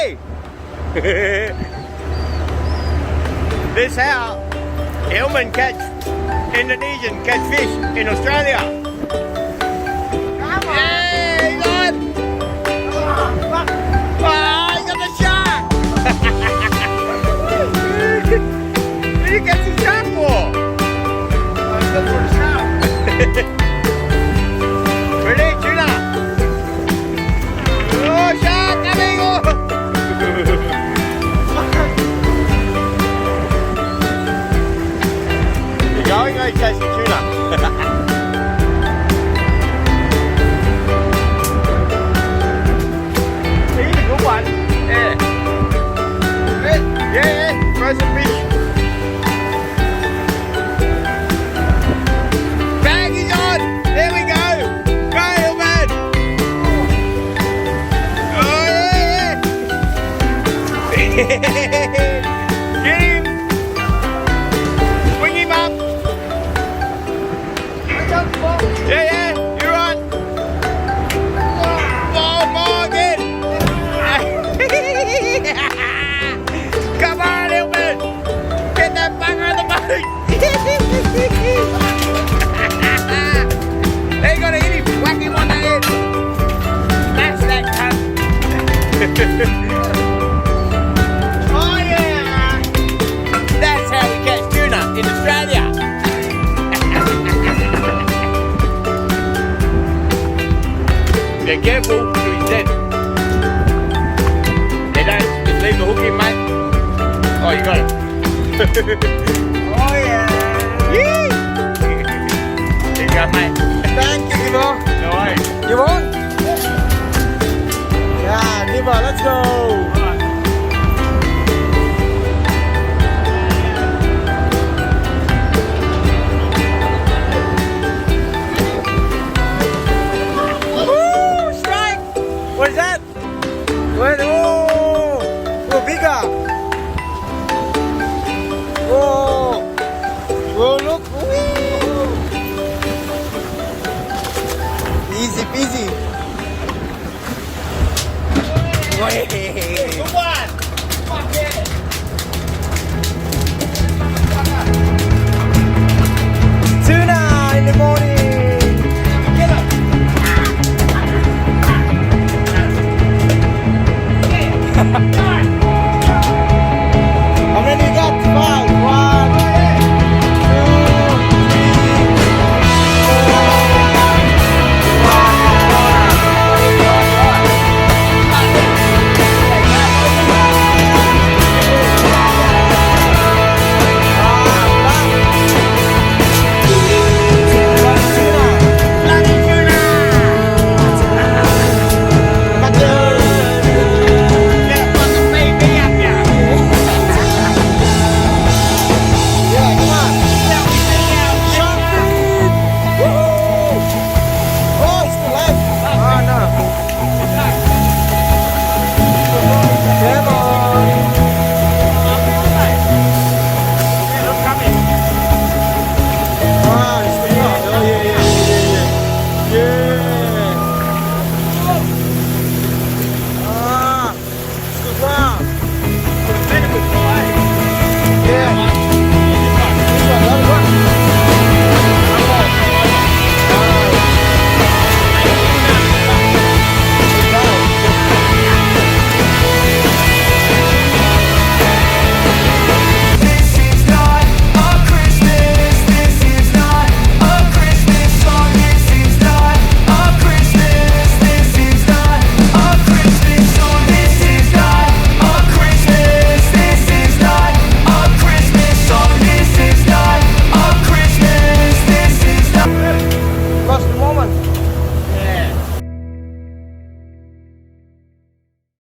Hey! This how Hilman catch Indonesian catch fish in Australia. Come on. Hey, he's on! Oh, he got the shark! Where did you get the shark for? Good for the shark. Ready, tuna? Oh, shark coming! You're going or chasing tuna? He's a good one. Yeah. Yeah, frozen fish. Bag is on! There we go! Go, Hilman! Oh, yeah! Get him! Swing him up! Yeah, you're on! More again! Come on, Hilman! Get that bugger on the boat! They gotta hit him, whack him on the head. That's that cunt. Oh yeah! That's how we catch tuna in Australia. Be careful, he's dead. They don't just leave the hook in, mate. Oh, you got it. Oh yeah. Yee! There you go, mate. Thank you, Ivo. No worries. You want? Yeah, Ivo, let's go. Woo! Strike! What is that? What? Oh! Oh, bigger! Oh! Oh, look! Woo! Easy peasy. Good one! Fuck yeah! Tuna in the morning.